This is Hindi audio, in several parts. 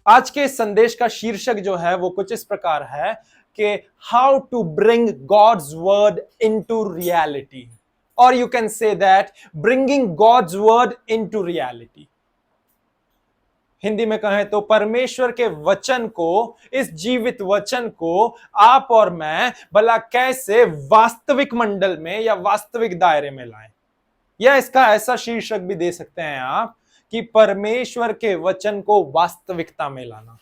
आज के इस संदेश का शीर्षक जो है वो कुछ इस प्रकार है कि how to bring God's word into reality, और you can say that bringing God's word into reality. Hindi में कहें तो परमेश्वर के वचन को, इस जीवित वचन को आप और मैं भला कैसे वास्तविक मंडल में या वास्तविक दायरे में लाएं, या इसका ऐसा शीर्षक भी दे सकते हैं आप कि परमेश्वर के वचन को वास्तविकता में लाना।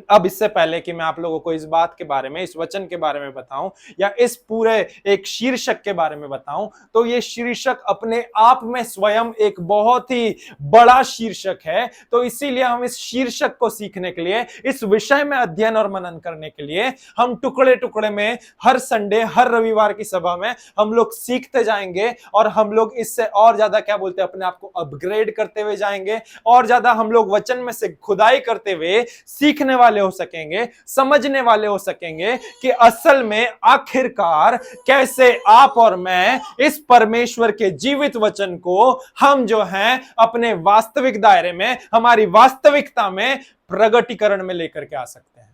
अब इससे पहले कि मैं आप लोगों को इस बात के बारे में, इस वचन के बारे में बताऊं या इस पूरे एक शीर्षक के बारे में बताऊं, तो ये शीर्षक अपने आप में स्वयं एक बहुत ही बड़ा शीर्षक है। तो इसीलिए हम इस शीर्षक को सीखने के लिए, इस विषय में अध्ययन और मनन करने के लिए हम टुकड़े टुकड़े में हर संडे, हर रविवार की सभा में हम लोग सीखते जाएंगे और हम लोग इससे और ज्यादा क्या बोलते हैं, अपने आप को अपग्रेड करते हुए जाएंगे। और ज्यादा हम लोग वचन में से खुदाई करते हुए सीखने वाले हो सकेंगे, समझने वाले हो सकेंगे कि असल में आखिरकार कैसे आप और मैं इस परमेश्वर के जीवित वचन को हम जो हैं अपने वास्तविक दायरे में, हमारी वास्तविकता में प्रगटीकरण में लेकर के आ सकते हैं।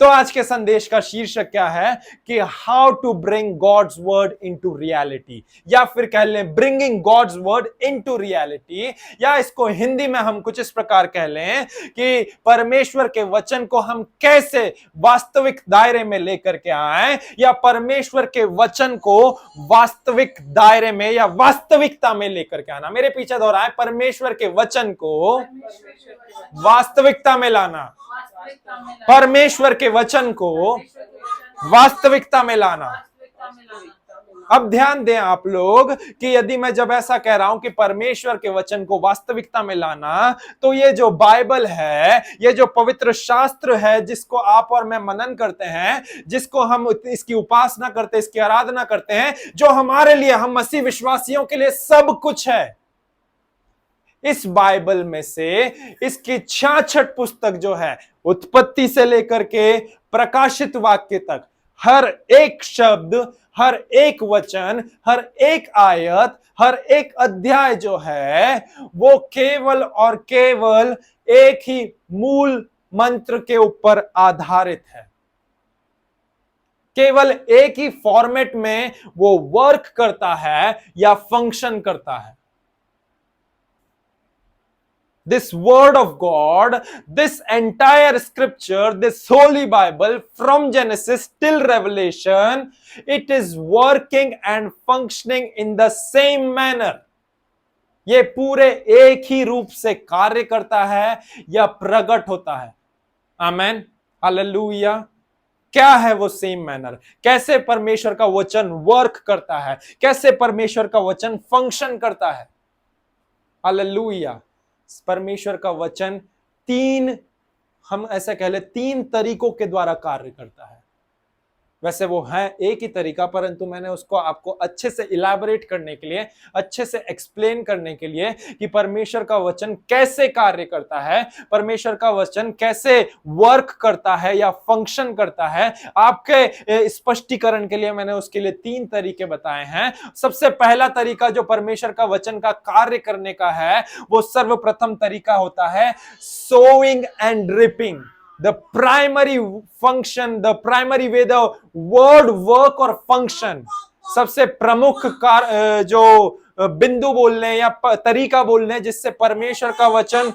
तो आज के संदेश का शीर्षक क्या है कि how to bring God's word into reality, या फिर कह लें bringing God's word into reality, या इसको हिंदी में हम कुछ इस प्रकार कह लें कि परमेश्वर के वचन को हम कैसे वास्तविक दायरे में लेकर के आए, या परमेश्वर के वचन को वास्तविक दायरे में या वास्तविकता में लेकर के आना। मेरे पीछे दोहराए, परमेश्वर के वचन को वास्तविकता में लाना, परमेश्वर के वचन को वास्तविकता में लाना। अब ध्यान दें आप लोग कि यदि मैं जब ऐसा कह रहा हूं कि परमेश्वर के वचन को वास्तविकता में लाना, तो ये जो बाइबल है, ये जो पवित्र शास्त्र है जिसको आप और मैं मनन करते हैं, जिसको हम इसकी उपासना करते हैं, इसकी आराधना करते हैं, जो हमारे लिए, हम मसीह विश्वासियों के लिए सब कुछ है, इस बाइबल में से इसकी 66 पुस्तक जो है, उत्पत्ति से लेकर के प्रकाशित वाक्य तक, हर एक शब्द, हर एक वचन, हर एक आयत, हर एक अध्याय जो है वो केवल और केवल एक ही मूल मंत्र के ऊपर आधारित है। केवल एक ही फॉर्मेट में वो वर्क करता है या फंक्शन करता है। This word of God, this entire scripture, this holy Bible from Genesis till Revelation, it is working and functioning in the same manner. ये पूरे एक ही रूप से कार्य करता है या प्रकट होता है। आमेन, हालेलुया। क्या है वो सेम मैनर? कैसे परमेश्वर का वचन वर्क करता है, कैसे परमेश्वर का वचन फंक्शन करता है। हालेलुया। परमेश्वर का वचन हम ऐसा कह ले 3 तरीकों के द्वारा कार्य करता है। वैसे वो है एक ही तरीका, परंतु मैंने उसको आपको अच्छे से इलैबोरेट करने के लिए, अच्छे से एक्सप्लेन करने के लिए कि परमेश्वर का वचन कैसे कार्य करता है, परमेश्वर का वचन कैसे वर्क करता है या फंक्शन करता है, आपके स्पष्टीकरण के लिए मैंने उसके लिए 3 तरीके बताए हैं। सबसे पहला तरीका जो परमेश्वर का वचन का कार्य करने का है, वो सर्वप्रथम तरीका होता है sowing and reaping. The primary function, the primary way the word work or function, सबसे प्रमुख जो बिंदु बोलने या तरीका बोलने जिससे परमेश्वर का वचन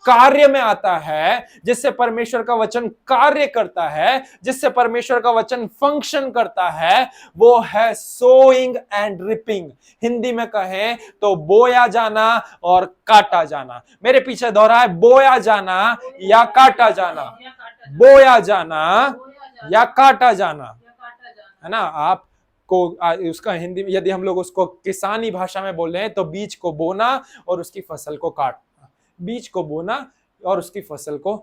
कार्य में आता है, जिससे परमेश्वर का वचन कार्य करता है, जिससे परमेश्वर का वचन फंक्शन करता है, वो है सोइंग एंड रिपिंग। हिंदी में कहें तो बोया जाना और काटा जाना। मेरे पीछे दोहराए, बोया जाना या काटा जाना, बोया जाना या काटा जाना, है ना। आप को उसका हिंदी में यदि हम लोग उसको किसानी भाषा में बोल रहे हैं तो बीज को बोना और उसकी फसल को काटना, बीज को बोना और उसकी फसल को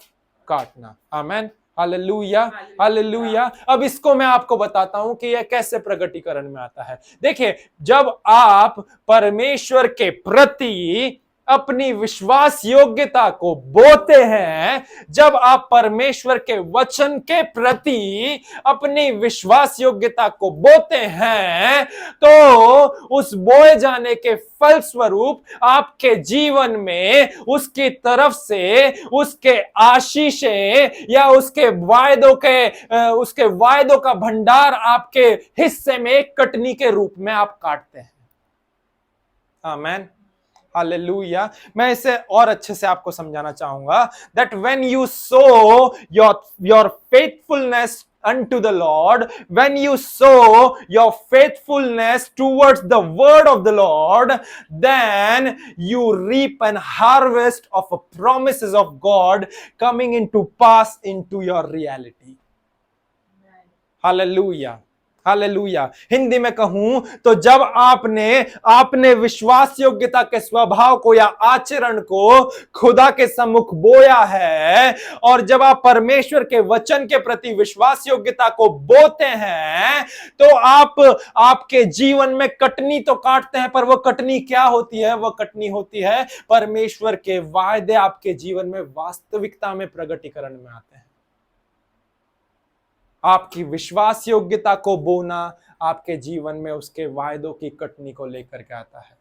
काटना। आमेन, हालेलुया, हालेलुया। अब इसको मैं आपको बताता हूं कि यह कैसे प्रगटीकरण में आता है। देखिए, जब आप परमेश्वर के प्रति अपनी विश्वास योग्यता को बोते हैं, जब आप परमेश्वर के वचन के प्रति अपनी विश्वास योग्यता को बोते हैं, तो उस बोए जाने के फलस्वरूप आपके जीवन में उसकी तरफ से उसके आशीषें या उसके वायदों का भंडार आपके हिस्से में कटनी के रूप में आप काटते हैं। Amen, hallelujah. मैं इसे और अच्छे से आपको समझाना चाहूंगा that when you sow your faithfulness unto the Lord, when you sow your faithfulness towards the word of the Lord, then you reap an harvest of the promises of God coming into pass into your reality. Hallelujah, hallelujah. Hindi में कहूं तो जब आपने विश्वास योग्यता के स्वभाव को या आचरण को खुदा के सम्मुख बोया है, और जब आप परमेश्वर के वचन के प्रति विश्वास योग्यता को बोते हैं, तो आपके जीवन में कटनी तो काटते हैं, पर वो कटनी क्या होती है? वो कटनी होती है परमेश्वर के वायदे आपके जीवन में वास्तविकता में प्रगटीकरण में आते हैं। आपकी विश्वास योग्यता को बोना आपके जीवन में उसके वायदों की कटनी को लेकर के आता है।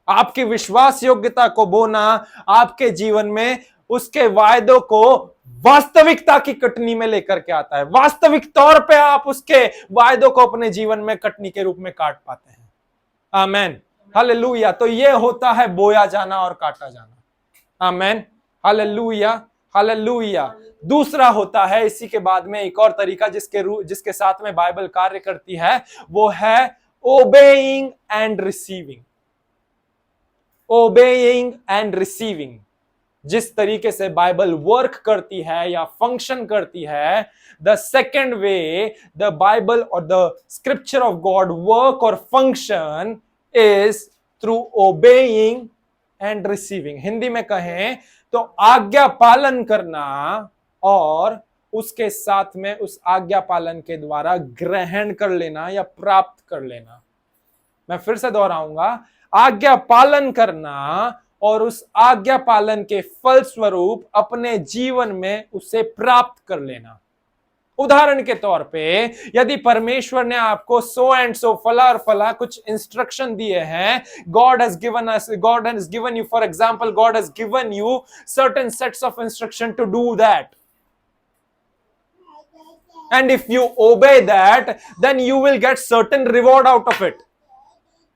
आपकी विश्वास योग्यता को बोना आपके जीवन में उसके वायदों को वास्तविकता की कटनी में लेकर के आता है। वास्तविक तौर पे आप उसके वायदों को अपने जीवन में कटनी के रूप में काट पाते हैं। Amen, hallelujah. तो ये होता है बोया जाना और काटा जाना। आमेन, हालेलुया, हालेलुया। दूसरा होता है, इसी के बाद में एक और तरीका जिसके साथ में बाइबल कार्य करती है, वो है obeying and receiving. Obeying and receiving. जिस तरीके से बाइबल वर्क करती है या फंक्शन करती है, the second way the Bible और the scripture of God work और function is through obeying and receiving. Hindi में कहें तो आज्ञा पालन करना और उसके साथ में उस आज्ञा पालन के द्वारा ग्रहण कर लेना या प्राप्त कर लेना। मैं फिर से दोहराऊंगा, आज्ञा पालन करना और उस आज्ञा पालन के फलस्वरूप अपने जीवन में उसे प्राप्त कर लेना। उदाहरण के तौर पे यदि परमेश्वर ने आपको सो एंड सो, फला और फला कुछ इंस्ट्रक्शन दिए हैं, God has given you, for example, God has given you certain sets of instruction to do that. And if you obey that, then you will get certain reward out of it.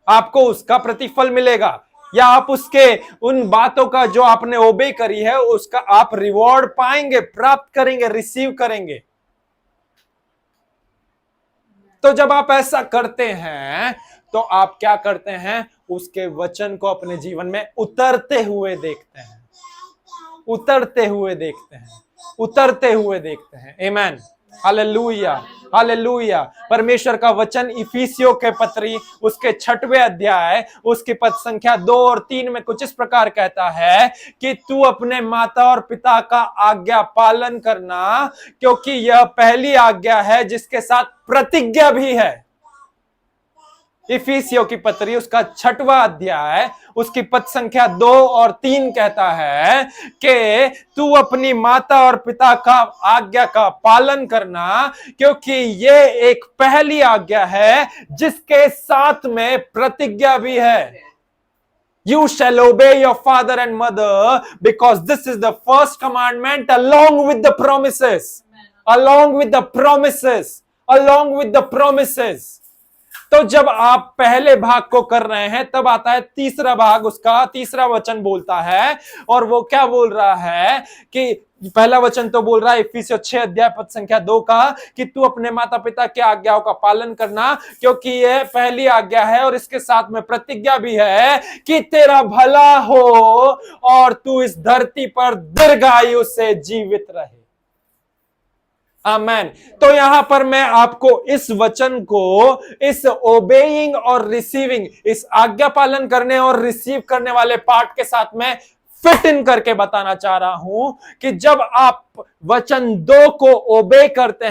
आपको उसका प्रतिफल मिलेगा, या आप उसके उन बातों का जो आपने ओबे करी है उसका आप रिवॉर्ड पाएंगे, प्राप्त करेंगे, रिसीव करेंगे। तो जब आप ऐसा करते हैं तो आप क्या करते हैं? उसके वचन को अपने जीवन में उतरते हुए देखते हैं, उतरते हुए देखते हैं, उतरते हुए देखते हैं। Amen, hallelujah, hallelujah. परमेश्वर का वचन इफिसियों के पत्री उसके 6वें अध्याय उसकी पद संख्या 2 और 3 में कुछ इस प्रकार कहता है कि तू अपने माता और पिता का आज्ञा पालन करना, क्योंकि यह पहली आज्ञा है जिसके साथ प्रतिज्ञा भी है। इफिसियों की पत्री उसका 6वां अध्याय उसकी पद संख्या 2 और 3 कहता है कि तू अपनी माता और पिता का आज्ञा का पालन करना, क्योंकि ये एक पहली आज्ञा है जिसके साथ में प्रतिज्ञा भी है। You shall obey your father and mother because this is the first commandment along with the promises. Along with the promises. Along with the promises. तो जब आप पहले भाग को कर रहे हैं तब आता है तीसरा भाग, उसका तीसरा वचन बोलता है, और वो क्या बोल रहा है कि पहला वचन तो बोल रहा है इफिसियों 6 अध्याय पद संख्या 2 का कि तू अपने माता पिता की आज्ञाओं का पालन करना, क्योंकि यह पहली आज्ञा है और इसके साथ में प्रतिज्ञा भी है कि तेरा भला हो और तू इस धरती पर दीर्घायु से जीवित रहे। आमेन। तो यहां पर मैं आपको इस वचन को इस ओबेइंग और रिसीविंग, इस आज्ञा पालन करने और रिसीव करने वाले पार्ट के साथ में फिट इन करके बताना चाह रहा हूं कि जब आप वचन 2 को ओबे करते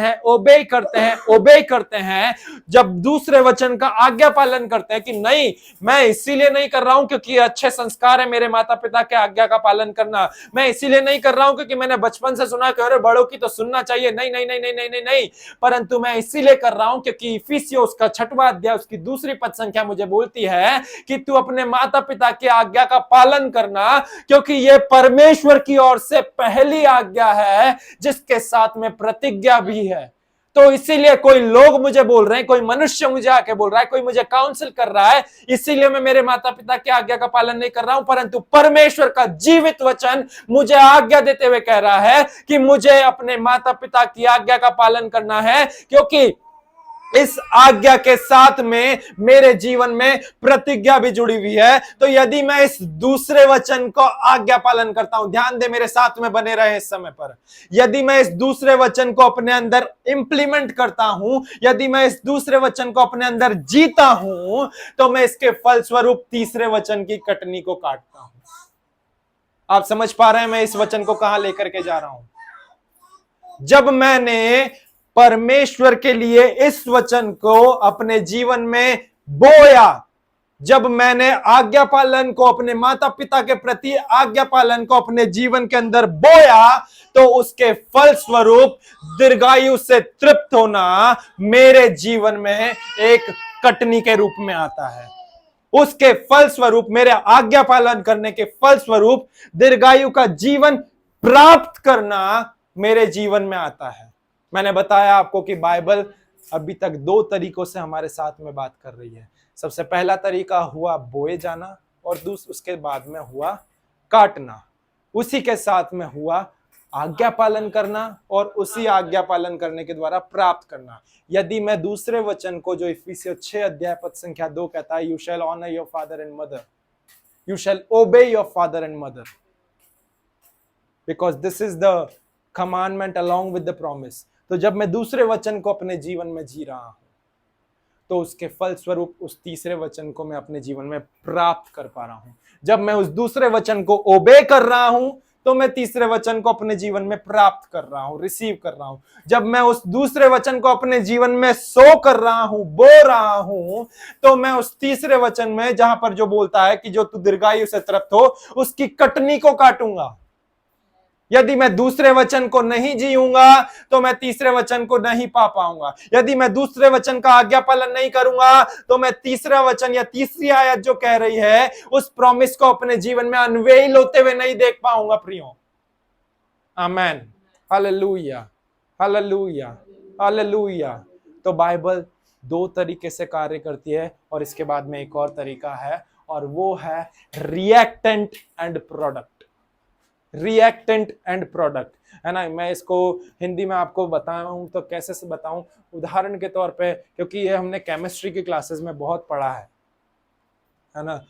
हैं, जब दूसरे वचन का आज्ञा पालन करते हैं कि नहीं, मैं इसीलिए नहीं कर रहा हूं क्योंकि ये अच्छे संस्कार है मेरे माता पिता के आज्ञा का पालन करना, मैं इसीलिए नहीं कर रहा हूं क्योंकि मैंने बचपन से सुना कि अरे बड़ों की तो सुनना चाहिए, नहीं नहीं नहीं नहीं नहीं नहीं नहीं, परंतु मैं इसीलिए कर रहा हूं क्योंकि इफिसियों उसका 6वां अध्याय उसकी 2 पद संख्या मुझे बोलती है कि तू अपने माता पिता की आज्ञा का पालन करना, क्योंकि यह परमेश्वर की ओर से पहली आज्ञा है जिसके साथ में प्रतिज्ञा भी है। तो इसीलिए कोई लोग मुझे बोल रहे हैं, कोई मनुष्य मुझे आके बोल रहा है, कोई मुझे काउंसिल कर रहा है, इसीलिए मैं मेरे माता पिता की आज्ञा का पालन नहीं कर रहा हूं, परंतु परमेश्वर का जीवित वचन मुझे आज्ञा देते हुए कह रहा है कि मुझे अपने माता पिता की आज्ञा का पालन करना है, क्योंकि इस आज्ञा के साथ में मेरे जीवन में प्रतिज्ञा भी जुड़ी हुई है। तो यदि मैं इस दूसरे वचन को आज्ञा पालन करता हूं, ध्यान दे, मेरे साथ में बने रहे इस समय पर, यदि मैं इस दूसरे वचन को अपने अंदर इंप्लीमेंट करता हूं, यदि मैं इस दूसरे वचन को अपने अंदर जीता हूं, तो मैं इसके फलस्वरूप तीसरे वचन की कटनी को काटता हूं। आप समझ पा रहे हैं मैं इस वचन को कहां लेकर के जा रहा हूं? जब मैंने परमेश्वर के लिए इस वचन को अपने जीवन में बोया, जब मैंने आज्ञा पालन को, अपने माता पिता के प्रति आज्ञा पालन को अपने जीवन के अंदर बोया, तो उसके फलस्वरूप दीर्घायु से तृप्त होना मेरे जीवन में एक कटनी के रूप में आता है। उसके फलस्वरूप, मेरे आज्ञा पालन करने के फलस्वरूप दीर्घायु का जीवन प्राप्त करना मेरे जीवन में आता है। मैंने बताया आपको कि बाइबल अभी तक 2 तरीकों से हमारे साथ में बात कर रही है। सबसे पहला तरीका हुआ बोए जाना, और उसके बाद में हुआ काटना। उसी के साथ में हुआ आज्ञा पालन करना, और उसी आज्ञा पालन करने के द्वारा प्राप्त करना। यदि मैं दूसरे वचन को, जो इफिसियों 6 अध्याय पद संख्या 2 कहता है, you shall honour your father and mother, you shall obey your father and mother, because this is the commandment along with the promise. तो जब मैं दूसरे वचन को अपने जीवन में जी रहा हूं, तो उसके फलस्वरूप उस तीसरे वचन को मैं अपने जीवन में प्राप्त कर पा रहा हूं। जब मैं उस दूसरे वचन को ओबे कर रहा हूं, तो मैं तीसरे वचन को अपने जीवन में प्राप्त कर रहा हूं, रिसीव कर रहा हूं। जब मैं उस दूसरे वचन को अपने जीवन में सो कर रहा हूं, बो रहा हूं, तो मैं उस तीसरे वचन में, जहां पर जो बोलता है कि जो तू दीर्घायु से तृप्त हो, उसकी कटनी को काटूंगा। यदि मैं दूसरे वचन को नहीं जीऊंगा, तो मैं तीसरे वचन को नहीं पा पाऊंगा। यदि मैं दूसरे वचन का आज्ञा पालन नहीं करूंगा, तो मैं तीसरा वचन या तीसरी आयत जो कह रही है, उस प्रॉमिस को अपने जीवन में अनवेल होते हुए नहीं देख पाऊंगा प्रियो। आमेन, हालेलुया, हालेलुया, हालेलुया। तो बाइबल 2 तरीके से कार्य करती है, और इसके बाद में एक और तरीका है, और वो है reactant and product. Reactant and product, है ना। मैं इसको हिंदी में आपको बताऊं तो कैसे से बताऊं, उदाहरण के तौर पे, क्योंकि ये हमने केमिस्ट्री की क्लासेस में बहुत पढ़ा है ना।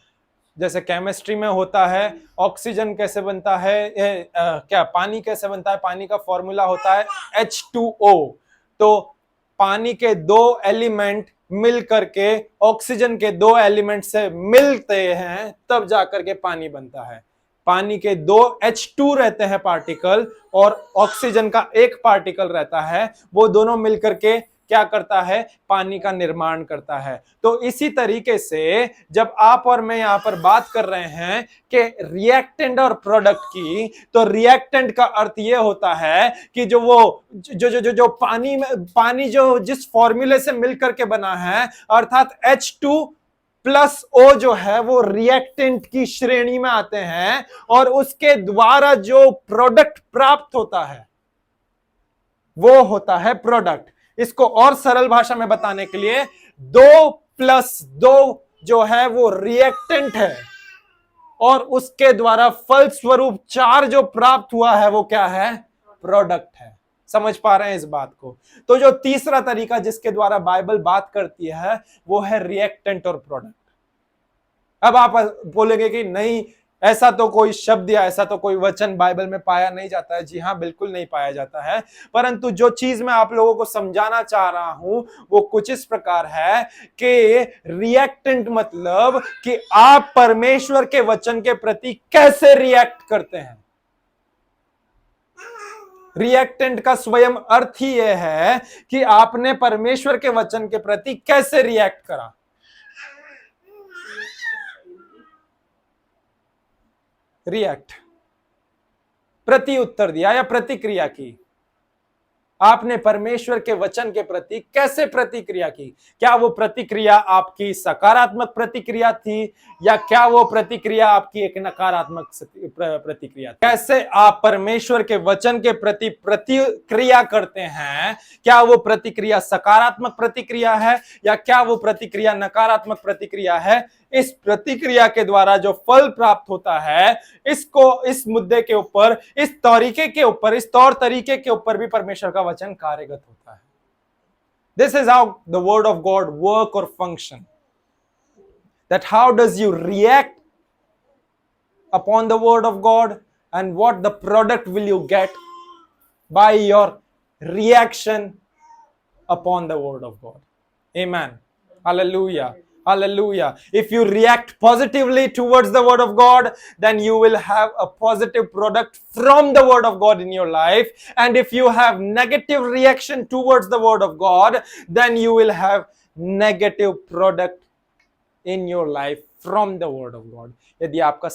जैसे केमिस्ट्री में होता है, ऑक्सीजन कैसे बनता है, क्या पानी कैसे बनता है, पानी का फॉर्मूला होता है H2O। तो पानी के 2 एलिमेंट मिल करके ऑक्सीजन के 2 एलिमेंट से मिलते हैं, तब जाकर के पानी बनता है। पानी के 2 H2 रहते हैं पार्टिकल, और ऑक्सीजन का 1 पार्टिकल रहता है, वो दोनों मिलकर के क्या करता है, पानी का निर्माण करता है। तो इसी तरीके से जब आप और मैं यहां पर बात कर रहे हैं कि रिएक्टेंट और प्रोडक्ट की, तो रिएक्टेंट का अर्थ यह होता है कि जो वो जो पानी जो जिस फॉर्मूले से मिलकर के बना है, अर्थात H2 प्लस O जो है, वो रिएक्टेंट की श्रेणी में आते हैं, और उसके द्वारा जो प्रोडक्ट प्राप्त होता है वो होता है प्रोडक्ट। इसको और सरल भाषा में बताने के लिए, 2 + 2 जो है वो रिएक्टेंट है, और उसके द्वारा फलस्वरूप 4 जो प्राप्त हुआ है वो क्या है, प्रोडक्ट है। समझ पा रहे हैं इस बात को? तो जो तीसरा तरीका जिसके द्वारा बाइबल बात करती है, वो है रिएक्टेंट और प्रोडक्ट। अब आप बोलेंगे कि नहीं, ऐसा तो कोई शब्द या ऐसा तो कोई वचन बाइबल में पाया नहीं जाता है। जी हाँ, बिल्कुल नहीं पाया जाता है, परंतु जो चीज मैं आप लोगों को समझाना चाह रहा हूं वो कुछ इस प्रकार है कि रिएक्टेंट मतलब कि आप परमेश्वर के वचन के प्रति कैसे रिएक्ट करते हैं। रिएक्टेंट का स्वयं अर्थ ही यह है कि आपने परमेश्वर के वचन के प्रति कैसे रिएक्ट करा। रिएक्ट, प्रति उत्तर दिया या प्रतिक्रिया की। आपने परमेश्वर के वचन के प्रति कैसे प्रतिक्रिया की? क्या वो प्रतिक्रिया आपकी सकारात्मक प्रतिक्रिया थी या क्या वो प्रतिक्रिया आपकी एक नकारात्मक प्रतिक्रिया थी? कैसे आप परमेश्वर के वचन के प्रति प्रतिक्रिया करते हैं? क्या वो प्रतिक्रिया सकारात्मक प्रतिक्रिया है या क्या वो प्रतिक्रिया नकारात्मक प्रतिक्रिया है? इस प्रतिक्रिया के द्वारा जो फल प्राप्त होता है, इस मुद्दे के ऊपर, इस तौर तरीके के ऊपर भी परमेश्वर का वचन कार्यगत होता है। This is how the word of God work or function. That how does you react upon the word of God and what the product will you get by your reaction upon the word of God. Amen. Hallelujah. Hallelujah. If you react positively towards the word of God, then you will have a positive product from the word of God in your life. And if you have negative reaction towards the word of God, then you will have negative product in your life from the word of God. यदि आपका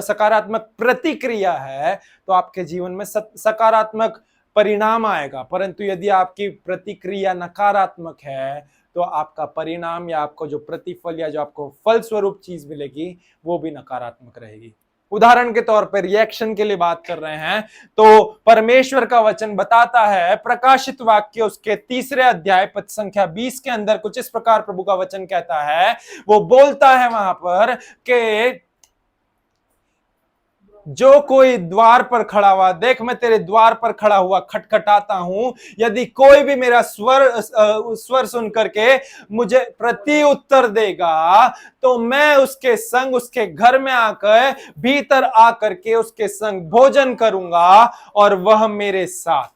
सकारात्मक प्रतिक्रिया है तो आपके जीवन में सकारात्मक परिणाम आएगा, परंतु यदि आपकी प्रतिक्रिया नकारात्मक है तो आपका परिणाम या आपको जो प्रतिफल या जो आपको फल स्वरूप चीज मिलेगी वो भी नकारात्मक रहेगी। उदाहरण के तौर पर रिएक्शन के लिए बात कर रहे हैं तो परमेश्वर का वचन बताता है, प्रकाशित वाक्य उसके 3 अध्याय पद संख्या 20 के अंदर कुछ इस प्रकार प्रभु का वचन कहता है। वो बोलता है वहां पर कि जो कोई द्वार पर खड़ा हुआ, देख मैं तेरे द्वार पर खड़ा हुआ खटखटाता हूं, यदि कोई भी मेरा स्वर सुन करके मुझे प्रति उत्तर देगा तो मैं उसके संग उसके घर में आकर भीतर आकर के उसके संग भोजन करूंगा और वह मेरे साथ।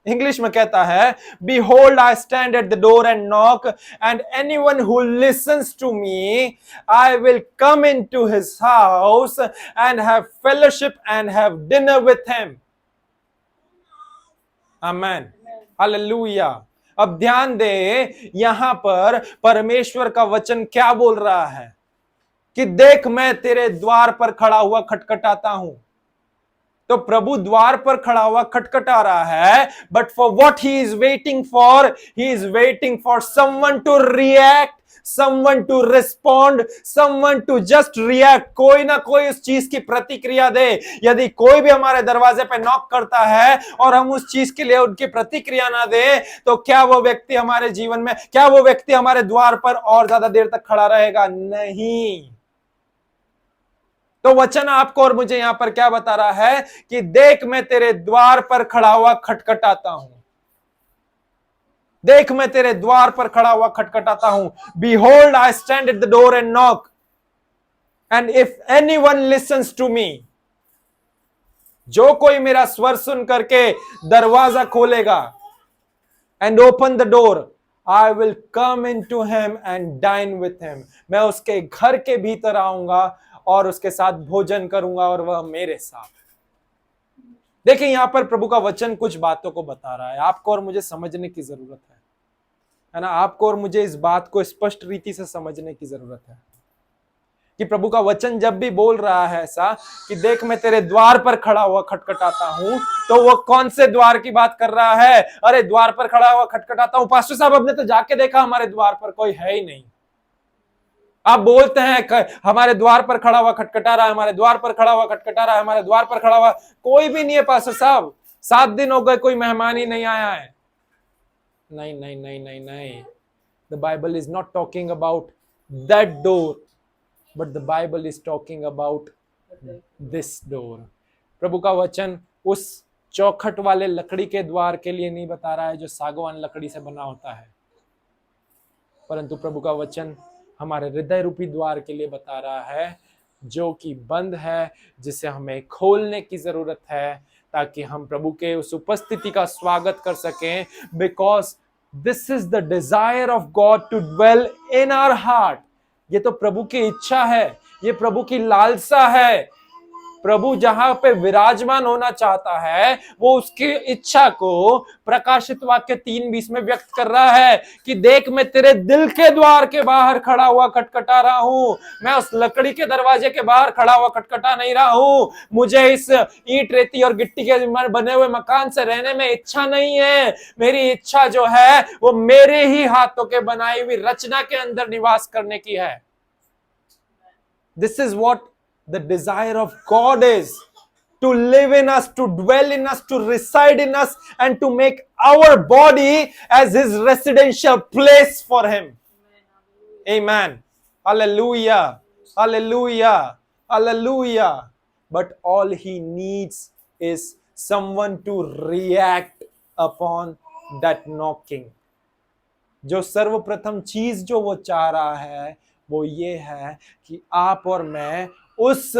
इंग्लिश में कहता है, Behold, I stand at the door and knock, and anyone who listens to me, I will come into his house and have fellowship and have dinner with him. Amen. Hallelujah. अब ध्यान दे, यहां पर परमेश्वर का वचन क्या बोल रहा है कि देख मैं तेरे द्वार पर खड़ा हुआ खटखटाता हूं। तो प्रभु द्वार पर खड़ा हुआ खटखटा रहा है, but for what he is waiting for someone to react, someone to respond, someone to just react. कोई ना कोई उस चीज की प्रतिक्रिया दे। यदि कोई भी हमारे दरवाजे पे नॉक करता है और हम उस चीज के लिए उनकी प्रतिक्रिया ना दे तो क्या वो व्यक्ति हमारे जीवन में, क्या वो व्यक्ति हमारे द्वार पर और ज्यादा देर तक खड़ा रहेगा? नहीं। तो वचन आपको और मुझे यहां पर क्या बता रहा है कि देख मैं तेरे द्वार पर खड़ा हुआ खटखटाता हूं। देख मैं तेरे द्वार पर खड़ा हुआ खटखटाता हूं। Behold, I stand at the door and knock, and if anyone listens to me, जो कोई मेरा स्वर सुन करके दरवाजा खोलेगा, and open the door, I will come into him and dine with him. मैं उसके घर के भीतर आऊंगा और उसके साथ भोजन करूंगा और वह मेरे साथ। देखिए यहां पर प्रभु का वचन कुछ बातों को बता रहा है, आपको और मुझे समझने की जरूरत है ना। आपको और मुझे इस बात को स्पष्ट रीति से समझने की जरूरत है कि प्रभु का वचन जब भी बोल रहा है ऐसा कि देख मैं तेरे द्वार पर खड़ा हुआ खटखटाता हूं, तो वो कौन से द्वार की बात कर रहा है? अरे द्वार पर खड़ा हुआ खटखटाता हूं, पास्टर साहब आपने तो जाके देखा हमारे द्वार पर कोई है ही नहीं। आप बोलते हैं हमारे द्वार पर खड़ा हुआ खटखटा रहा है, हमारे द्वार पर खड़ा हुआ खटखटा रहा है, हमारे द्वार पर खड़ा हुआ, कोई भी नहीं है पास्टर साहब, 7 दिन हो गए कोई मेहमान ही नहीं आया है। नहीं नहीं नहीं नहीं नहीं, the Bible is not talking about that door, but the Bible is talking about this door. प्रभु का वचन उस चौखट वाले लकड़ी के द्वार के लिए नहीं बता रहा है जो सागवान लकड़ी से बना होता है, परंतु प्रभु का वचन हमारे हृदय रूपी द्वार के लिए बता रहा है जो कि बंद है, जिसे हमें खोलने की जरूरत है ताकि हम प्रभु के उस उपस्थिति का स्वागत कर सकें। Because this is the desire of God to dwell in our heart. ये तो प्रभु की इच्छा है, ये प्रभु की लालसा है प्रभु जहां पे विराजमान होना चाहता है वो उसकी इच्छा को प्रकाशित वाक्य 3:20 में व्यक्त कर रहा है कि देख मैं तेरे दिल के द्वार के बाहर खड़ा हुआ खटखटा रहा हूं। मैं उस लकड़ी के दरवाजे के बाहर खड़ा हुआ खटखटा नहीं रहा हूं। मुझे इस ईंट रेती और गिट्टी के बने हुए मकान से रहने में इच्छा नहीं है। मेरी इच्छा जो है वो मेरे ही हाथों के बनाई हुई रचना के अंदर निवास करने की है। This is what the desire of God is, to live in us, to dwell in us, to reside in us, and to make our body as his residential place for him. Amen. Hallelujah. Hallelujah. Hallelujah. But all he needs is someone to react upon that knocking. जो सर्वप्रथम चीज जो वो चाह रहा है वो ये है कि आप और मैं उस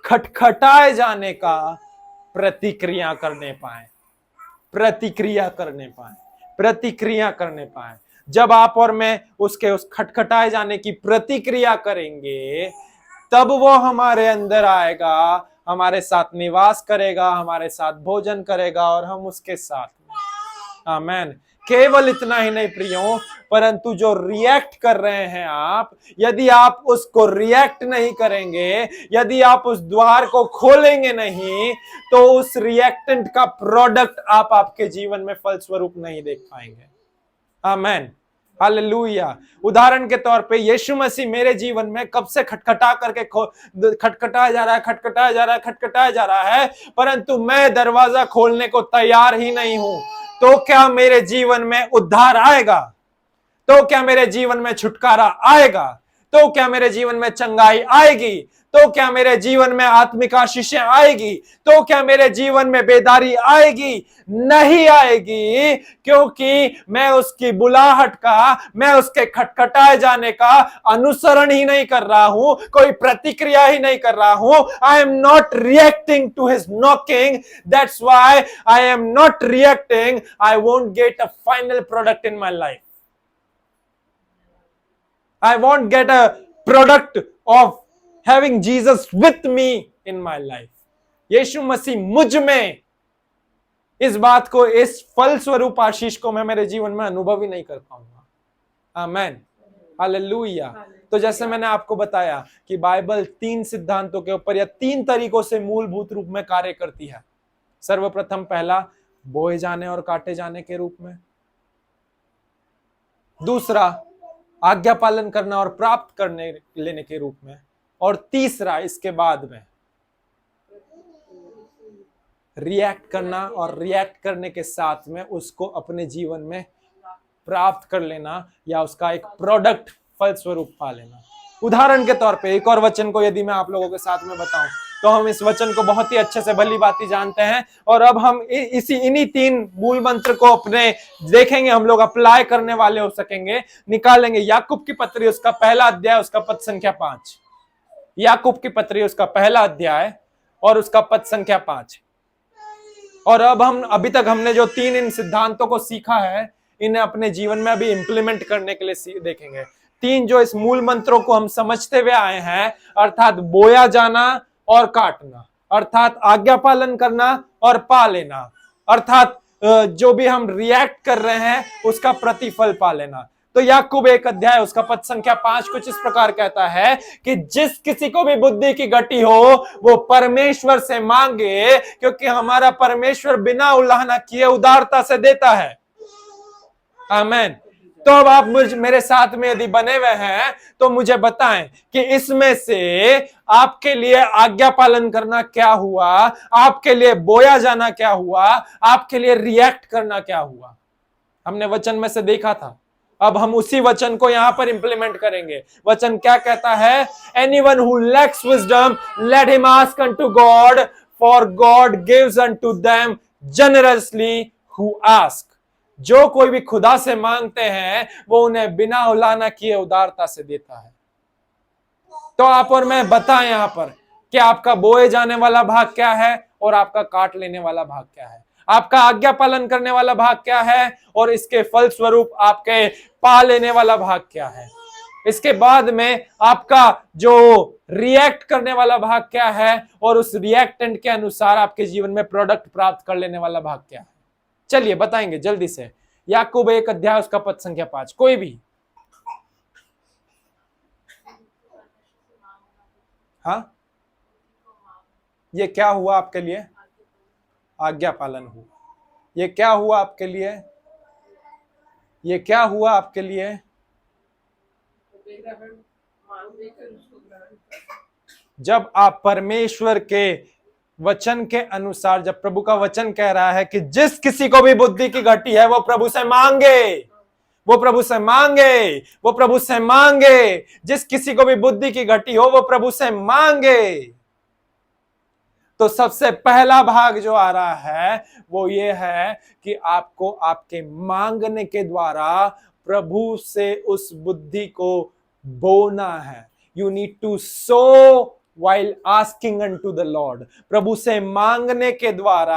खटखटाए जाने का प्रतिक्रिया करने पाए, प्रतिक्रिया करने पाए। जब आप और मैं उस खटखटाए जाने की प्रतिक्रिया करेंगे तब वो हमारे अंदर आएगा, हमारे साथ निवास करेगा, हमारे साथ भोजन करेगा और हम उसके साथ। आमेन। केवल इतना ही नहीं प्रियो, परंतु जो रिएक्ट कर रहे हैं आप, यदि आप उसको रिएक्ट नहीं करेंगे, यदि आप उस द्वार को खोलेंगे नहीं, तो उस रिएक्टेंट का प्रोडक्ट आप आपके जीवन में फलस्वरूप नहीं देख पाएंगे। आमेन। हालेलुया। उदाहरण के तौर पे यीशु मसीह मेरे जीवन में कब से खटखटाया जा रहा है, परंतु मैं दरवाजा खोलने को तैयार ही नहीं हूं। तो क्या मेरे जीवन में उद्धार आएगा? तो क्या मेरे जीवन में छुटकारा आएगा? तो क्या मेरे जीवन में चंगाई आएगी? तो क्या मेरे जीवन में आत्मिक आशीषें आएगी? तो क्या मेरे जीवन में बेदारी आएगी? नहीं आएगी, क्योंकि मैं उसकी बुलाहट का, मैं उसके खटखटाए जाने का अनुसरण ही नहीं कर रहा हूं, कोई प्रतिक्रिया ही नहीं कर रहा हूं। I am not reacting to his knocking, that's why I am not reacting, I won't get a final product in my life. I won't get a product of having Jesus with me in my life. यीशु मसीह मुझ में इस बात को, इस फल स्वरूप आशीष को मैं मेरे जीवन में अनुभव ही नहीं कर पाऊंगा। आमेन। हालेलुया। तो जैसे मैंने आपको बताया कि बाइबल 3 सिद्धांतों के ऊपर या 3 तरीकों से मूलभूत रूप में कार्य करती है। सर्वप्रथम पहला बोए जाने और काटे जाने के रूप में, दूसरा आज्ञा पालन करना और प्राप्त करने लेने के रूप में, और तीसरा इसके बाद में रिएक्ट करना और रिएक्ट करने के साथ में उसको अपने जीवन में प्राप्त कर लेना या उसका एक प्रोडक्ट फल स्वरूप पा लेना। उदाहरण के तौर पे एक और वचन को यदि मैं आप लोगों के साथ में बताऊं तो हम इस वचन को बहुत ही अच्छे से भली भांति जानते हैं, और अब हम इन्हीं 3 मूल मंत्र को अपने देखेंगे, हम लोग अप्लाई करने वाले हो सकेंगे, निकालेंगे। याकूब की पत्री उसका पहला अध्याय उसका पद संख्या 5। याकूब की पत्री उसका पहला अध्याय और उसका पद संख्या 5। और अब हम अभी तक हमने जो 3 इन सिद्धांतों को सीखा है, इन्हें अपने जीवन में अभी इंप्लीमेंट करने के लिए देखेंगे। 3 जो इस मूल मंत्रों को हम समझते हुए आए हैं, अर्थात बोया जाना और काटना, अर्थात आज्ञा पालन करना और पा लेना, अर्थात जो भी हम रिएक्ट कर रहे हैं उसका प्रतिफल पा लेना। तो याकूब 1 अध्याय उसका पद संख्या 5 कुछ इस प्रकार कहता है कि जिस किसी को भी बुद्धि की गति हो वो परमेश्वर से मांगे, क्योंकि हमारा परमेश्वर बिना उलाहना किए उदारता से देता है। आमेन। तो अब आप मेरे साथ में यदि बने हुए हैं तो मुझे बताएं कि इसमें से आपके लिए आज्ञा पालन करना क्या हुआ, आपके लिए बोया जाना क्या हुआ, आपके लिए रिएक्ट करना क्या हुआ। हमने वचन में से देखा था, अब हम उसी वचन को यहां पर इंप्लीमेंट करेंगे। वचन क्या कहता है? Anyone who lakhs wisdom let him ask unto God, for God gives unto them generously who ask. जो कोई भी खुदा से मांगते हैं वो उन्हें बिना उलाहना किए उदारता से देता है। तो आप और मैं बताएं यहां पर कि आपका बोए जाने वाला भाग क्या है और आपका काट लेने वाला भाग क्या है, आपका आज्ञा पालन करने वाला भाग क्या है और इसके फल स्वरूप आपके पा लेने वाला भाग क्या है। इसके बाद में आपका जो रिएक्ट करने वाला भाग क्या है, और उस रिएक्टेंट के अनुसार आपके जीवन में प्रोडक्ट प्राप्त कर लेने वाला भाग क्या है। चलिए बताएंगे जल्दी से। याकूब 1 अध्याय उसका पद संख्या 5, कोई भी। हाँ, ये क्या हुआ आपके लिए? आज्ञा पालन हुआ। ये क्या हुआ आपके लिए? ये क्या हुआ आपके लिए? जब आप परमेश्वर के वचन के अनुसार, जब प्रभु का वचन कह रहा है कि जिस किसी को भी बुद्धि की घटी है वो प्रभु से मांगे, वो प्रभु से मांगे, वो प्रभु से मांगे। जिस किसी को भी बुद्धि की घटी हो वो प्रभु से मांगे। तो सबसे पहला भाग जो आ रहा है वो ये है कि आपको आपके मांगने के द्वारा प्रभु से उस बुद्धि को बोना है। You need to sow while asking unto the Lord। प्रभु से मांगने के द्वारा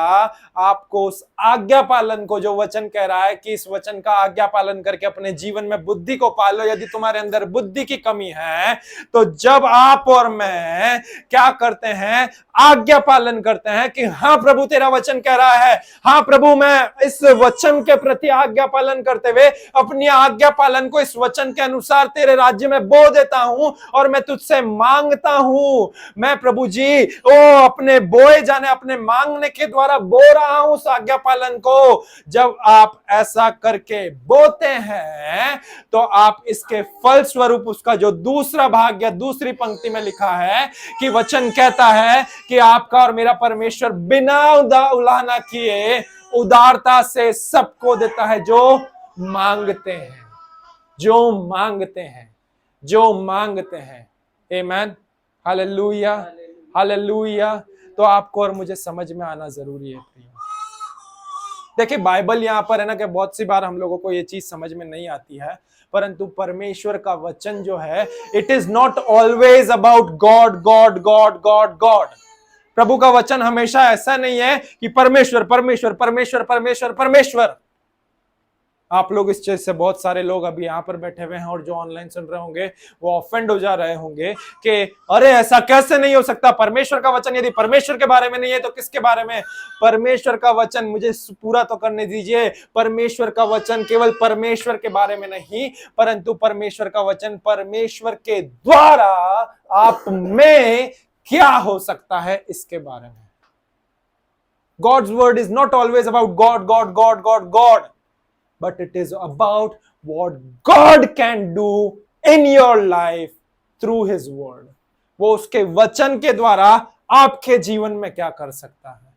आपको उस आज्ञा पालन को, जो वचन कह रहा है कि इस वचन का आज्ञा पालन करके अपने जीवन में बुद्धि को पालो। यदि तुम्हारे अंदर बुद्धि की कमी है तो जब आप और मैं क्या करते हैं, आज्ञा पालन करते हैं कि हाँ प्रभु तेरा वचन कह रहा है, हाँ प्रभु मैं इस वचन के प्रति आज्ञा पालन करते हुए अपनी आज्ञा पालन को इस वचन के अनुसार तेरे राज्य में बो देता हूं और मैं तुझसे मांगता हूं। मैं प्रभु जी अपने बोए जाने, अपने मांगने के द्वारा बो रहा हूं उस आज्ञा पालन को। जब आप ऐसा करके बोते हैं तो आप इसके फल स्वरूप, उसका जो दूसरा भाग या दूसरी पंक्ति में लिखा है कि वचन कहता है कि आपका और मेरा परमेश्वर बिना उलाहना किए उदारता से सबको देता है जो मांगते हैं, जो मांगते हैं, जो मांगते हैं। आमीन, हालेलुया, हालेलुया। तो आपको और मुझे समझ में आना जरूरी है प्रिय। देखिए बाइबल यहां पर है ना कि बहुत सी बार हम लोगों को ये चीज समझ में नहीं आती है, परंतु परमेश्वर का वचन जो है, it is not always about God God God God God. प्रभु का वचन हमेशा ऐसा नहीं है कि परमेश्वर परमेश्वर परमेश्वर परमेश्वर परमेश्वर। आप लोग इस चीज से, बहुत सारे लोग अभी यहां पर बैठे हुए हैं और जो ऑनलाइन सुन रहे होंगे वो ऑफेंड हो जा रहे होंगे कि अरे ऐसा कैसे नहीं हो सकता, परमेश्वर का वचन यदि परमेश्वर के बारे में नहीं है तो किसके बारे में? परमेश्वर का वचन, मुझे पूरा तो करने दीजिए। परमेश्वर का वचन केवल परमेश्वर के बारे में नहीं, परंतु परमेश्वर का वचन परमेश्वर के द्वारा आप में क्या हो सकता है इसके बारे में। God's word is not always about God, God, God, God, God, but it is about what God can do in your life through His word। वो उसके वचन के द्वारा आपके जीवन में क्या कर सकता है।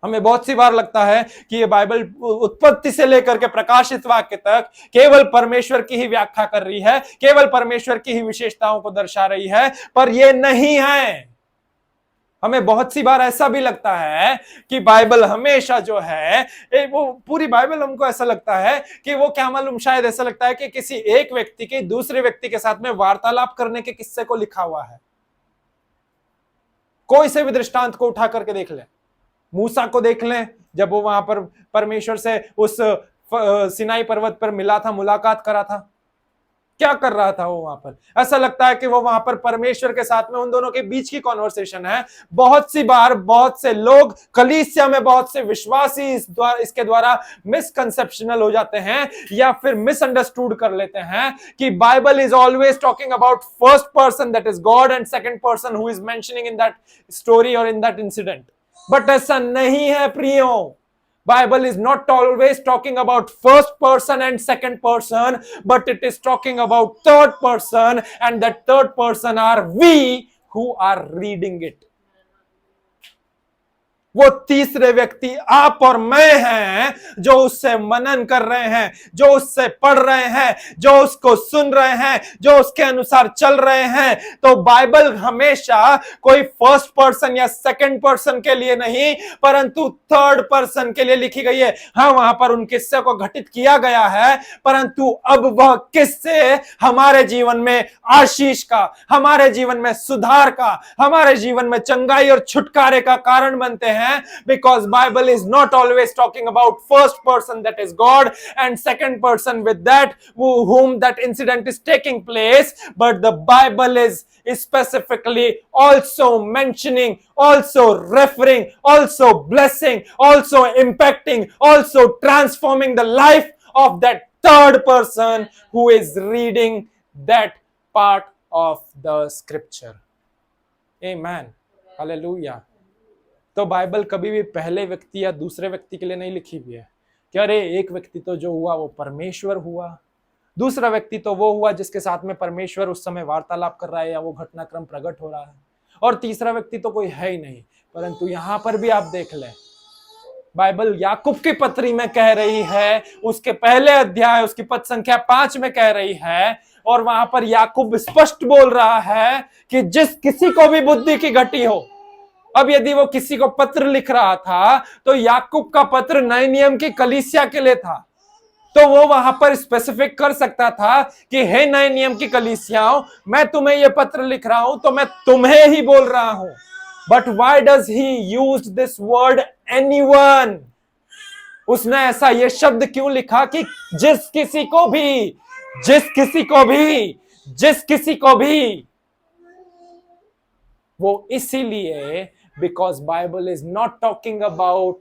हमें बहुत सी बार लगता है कि ये बाइबल उत्पत्ति से लेकर के प्रकाशित वाक्य तक केवल परमेश्वर की ही व्याख्या कर रही है, केवल परमेश्वर की ही विशेषताओं को दर्शा रही है, पर ये नहीं है। हमें बहुत सी बार ऐसा भी लगता है कि बाइबल हमेशा जो है, वो पूरी बाइबल हमको ऐसा लगता है कि वो क्या मालूम, शायद ऐसा लगता है कि किसी एक व्यक्ति के दूसरे व्यक्ति के साथ में वार्तालाप करने के किस्से को लिखा हुआ है। कोई से भी दृष्टांत को उठा करके देख लें, मूसा को देख लें, जब वो वहां पर परमेश्वर से उस सिनाई पर्वत पर मिला था, मुलाकात करा था, क्या कर रहा था वो वहां पर? ऐसा लगता है कि वो वहां पर परमेश्वर के साथ में उन दोनों के बीच की कॉन्वर्सेशन है। बहुत सी बार बहुत से लोग कलीसिया में, बहुत से विश्वासी इसके द्वारा मिसकंसेप्शनल हो जाते हैं या फिर मिसअंडरस्टूड कर लेते हैं कि Bible is always talking about first person that is God and second person who is mentioning in that story और इन दैट इंसिडेंट। बट ऐसा नहीं है प्रियों। Bible is not always talking about first person and second person, but it is talking about third person, and that third person are we who are reading it। वो तीसरे व्यक्ति आप और मैं हैं जो उससे मनन कर रहे हैं, जो उससे पढ़ रहे हैं, जो उसको सुन रहे हैं, जो उसके अनुसार चल रहे हैं। तो बाइबल हमेशा कोई फर्स्ट पर्सन या सेकंड पर्सन के लिए नहीं, परंतु थर्ड पर्सन के लिए लिखी गई है। हाँ, वहां पर उन किस्से को घटित किया गया है, परंतु अब वह किस्से हमारे जीवन में आशीष का, हमारे जीवन में सुधार का, हमारे जीवन में चंगाई और छुटकारे का कारण बनते हैं। हैं, because Bible is not always talking about first person, that is God, and second person with that whom that incident is taking place, but the Bible is specifically also mentioning, also referring, also blessing, also impacting, also transforming the life of that third person who is reading that part of the scripture. Amen. Hallelujah. तो बाइबल कभी भी पहले व्यक्ति या दूसरे व्यक्ति के लिए नहीं लिखी हुई है कि अरे एक व्यक्ति तो जो हुआ वो परमेश्वर हुआ, दूसरा व्यक्ति तो वो हुआ जिसके साथ में परमेश्वर उस समय वार्तालाप कर रहा है या वो घटनाक्रम प्रकट हो रहा है, और तीसरा व्यक्ति तो कोई है ही नहीं। परंतु यहां पर भी आप देख लें, बाइबल याकूब की पत्री में कह रही है, उसके पहले अध्याय उसकी पद संख्या 5 में कह रही है, और वहां पर याकूब स्पष्ट बोल रहा है कि जिस किसी को भी बुद्धि की घटी हो। अब यदि वो किसी को पत्र लिख रहा था तो याकूब का पत्र नए नियम की कलीसिया के लिए था, तो वो वहां पर स्पेसिफिक कर सकता था कि हे नए नियम की कलीसियाओं, मैं तुम्हें ये पत्र लिख रहा हूं तो मैं तुम्हें ही बोल रहा हूं। But why does he use this word anyone? उसने ऐसा ये शब्द क्यों लिखा कि जिस किसी को भी, जिस किसी को भी, जिस किसी को भी? वो इसीलिए because Bible is not talking about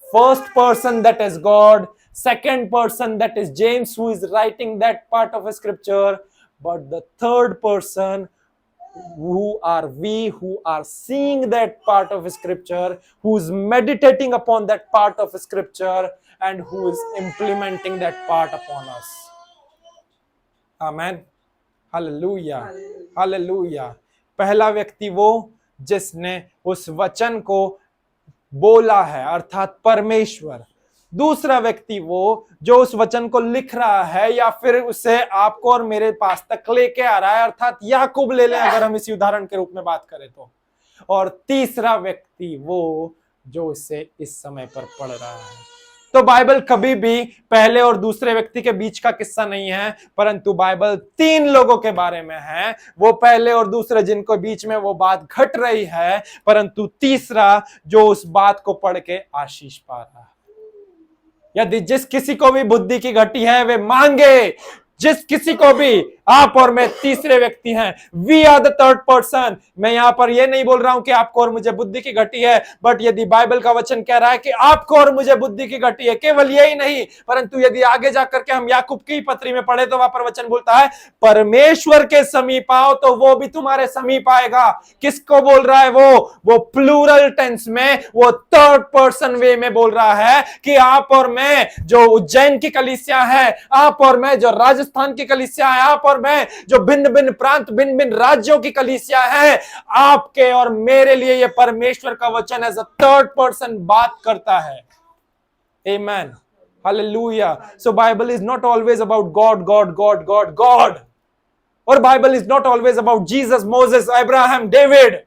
first person, that is God, second person, that is James who is writing that part of a scripture, but the third person who are we, who are seeing that part of scripture, who is meditating upon that part of scripture, and who is implementing that part upon us. Amen. Hallelujah. Hallelujah. पहला व्यक्ति वो जिसने उस वचन को बोला है, अर्थात परमेश्वर। दूसरा व्यक्ति वो जो उस वचन को लिख रहा है या फिर उसे आपको और मेरे पास तक लेके आ रहा है, अर्थात याकूब ले लें अगर हम इसी उदाहरण के रूप में बात करें तो। और तीसरा व्यक्ति वो जो इसे इस समय पर पढ़ रहा है। तो बाइबल कभी भी पहले और दूसरे व्यक्ति के बीच का किस्सा नहीं है, परंतु बाइबल 3 लोगों के बारे में है। वो पहले और दूसरे जिनको बीच में वो बात घट रही है, परंतु तीसरा जो उस बात को पढ़ के आशीष पा रहा है। यदि जिस किसी को भी बुद्धि की घटी है वे मांगे, जिस किसी को भी, आप और मैं तीसरे व्यक्ति हैं, we are the third person. मैं यहां पर यह नहीं बोल रहा हूं कि आपको और मुझे बुद्धि की घटी है, बट यदि बाइबल का वचन कह रहा है कि आपको और मुझे बुद्धि की घटी है, केवल यही नहीं, परंतु यदि आगे जाकर के हम याकूब की पत्री में पढ़े तो वहां पर वचन बोलता है परमेश्वर के समीप आओ तो वो भी तुम्हारे समीप आएगा। किसको बोल रहा है? वो प्लूरल टेंस में, वो थर्ड पर्सन वे में बोल रहा है कि आप और मैं जो उज्जैन की कलीसिया है, आप और मैं जो राजस्थान की कलीसिया है, आप और मैं जो भिन्न भिन्न प्रांत, भिन्न भिन्न राज्यों की कलीसिया है, आपके और मेरे लिए ये परमेश्वर का वचन एज अ थर्ड पर्सन बात करता है। Amen. Hallelujah. So Bible is not always about God. Or Bible is not always about Jesus, Moses, Abraham, David.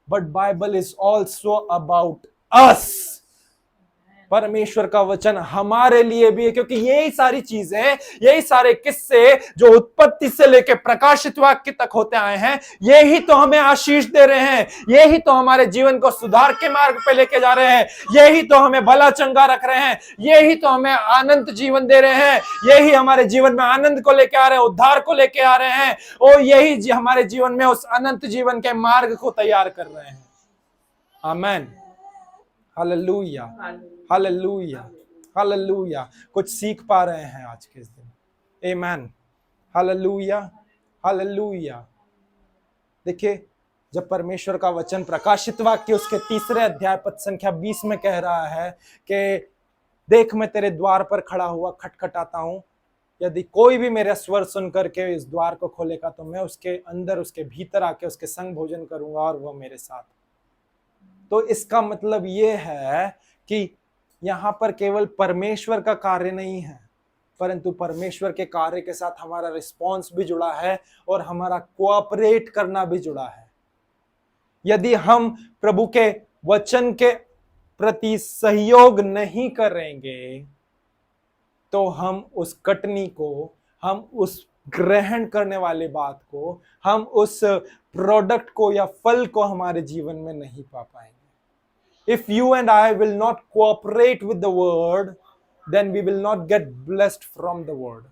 But Bible is also about us. परमेश्वर का वचन हमारे लिए भी है, क्योंकि यही सारी चीजें, यही सारे किस्से जो उत्पत्ति से लेकर प्रकाशित वाक्य तक होते आए हैं, यही तो हमें आशीष दे रहे हैं, यही तो हमारे जीवन को सुधार के मार्ग पे लेके जा रहे हैं, यही तो हमें भला चंगा रख रहे हैं, यही तो हमें आनंद जीवन दे रहे हैं, यही हमारे जीवन में आनंद को लेके आ रहे हैं, उद्धार को लेके आ रहे हैं, और यही हमारे जीवन में उस अनंत जीवन के मार्ग को तैयार कर रहे हैं। आमेन। Hallelujah, hallelujah, hallelujah. कुछ सीख पा रहे हैं आज के इस दिन। आमेन। Hallelujah, hallelujah. देखिए, जब परमेश्वर का वचन प्रकाशित वाक्य उसके 3 अध्याय पद संख्या 20 में कह रहा है कि देख मैं तेरे द्वार पर खड़ा हुआ खटखटाता हूं, यदि कोई भी मेरा स्वर सुन करके इस द्वार को खोलेगा तो मैं उसके अंदर, उसके भीतर आके उसके संग भोजन करूंगा और वो मेरे साथ। तो इसका मतलब ये है कि यहां पर केवल परमेश्वर का कार्य नहीं है, परंतु परमेश्वर के कार्य के साथ हमारा रिस्पॉन्स भी जुड़ा है और हमारा कोऑपरेट करना भी जुड़ा है। यदि हम प्रभु के वचन के प्रति सहयोग नहीं करेंगे तो हम उस कटनी को, हम उस ग्रहण करने वाले बात को, हम उस प्रोडक्ट को या फल को हमारे जीवन में नहीं पा पाएंगे। If you and I will not cooperate with the word, then we will not get blessed from the word.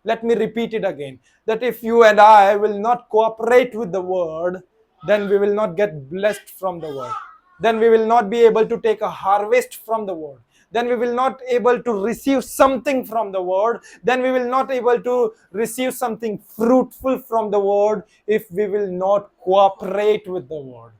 Let me repeat it again. That if you and I will not cooperate with the word, then we will not get blessed from the word. Then we will not be able to take a harvest from the word. Then we will not able to receive something from the word. Then we will not able to receive something fruitful from the word if we will not cooperate with the word.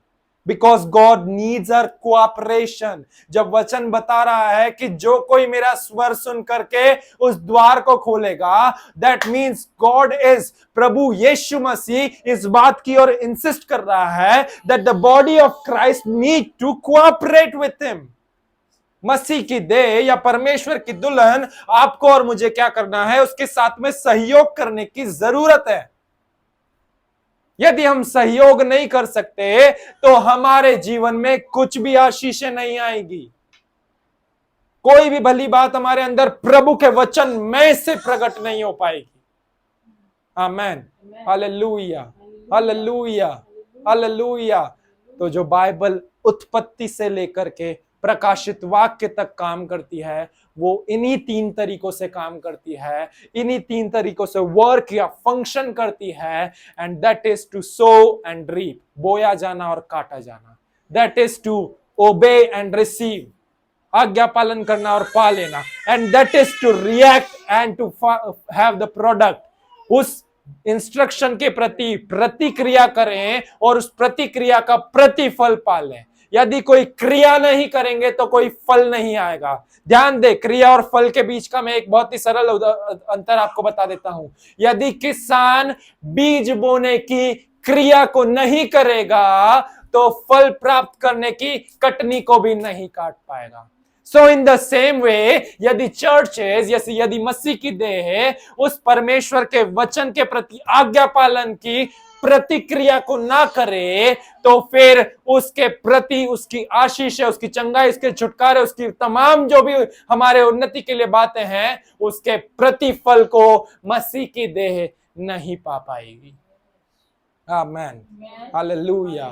Because God needs our cooperation. जब वचन बता रहा है कि जो कोई मेरा स्वर सुन करके उस द्वार को खोलेगा, that means God is, प्रभु यीशु मसीह इस बात की ओर इंसिस्ट कर रहा है that the body of Christ need to cooperate with him. मसीह की देह या परमेश्वर की दुल्हन आपको और मुझे क्या करना है? उसके साथ में सहयोग करने की जरूरत है. यदि हम सहयोग नहीं कर सकते तो हमारे जीवन में कुछ भी आशीषें नहीं आएगी. कोई भी भली बात हमारे अंदर प्रभु के वचन में से प्रकट नहीं हो पाएगी. आमेन, हालेलुया, हालेलुया, हालेलुया. तो जो बाइबल उत्पत्ति से लेकर के प्रकाशित वाक्य तक काम करती है, वो इन्हीं 3 तरीकों से काम करती है, इन्हीं 3 तरीकों से वर्क या फंक्शन करती है. And that is to sow and reap, बोया जाना और काटा जाना. That is to obey and receive, आज्ञा पालन करना और पा लेना. And that is to react and to have the product. उस इंस्ट्रक्शन के प्रति प्रतिक्रिया करें और उस प्रतिक्रिया का प्रतिफल पालें. यदि कोई क्रिया नहीं करेंगे तो कोई फल नहीं आएगा. ध्यान दे, क्रिया और फल के बीच का मैं एक बहुत ही सरल अंतर आपको बता देता हूं. यदि किसान बीज बोने की क्रिया को नहीं करेगा तो फल प्राप्त करने की कटनी को भी नहीं काट पाएगा. So in the same way, यदि चर्चेस, यदि मसीह की देह उस परमेश्वर के वचन के प्रति आज्ञा पालन की प्रतिक्रिया को ना करे तो फिर उसके प्रति उसकी आशीष है, उसकी चंगाई, उसके छुटकारे, उसकी तमाम जो भी हमारे उन्नति के लिए बातें हैं, उसके प्रतिफल को मसीह की देह नहीं पा पाएगी. आमेन, हालेलुया,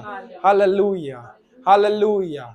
हालेलुया, हालेलुया.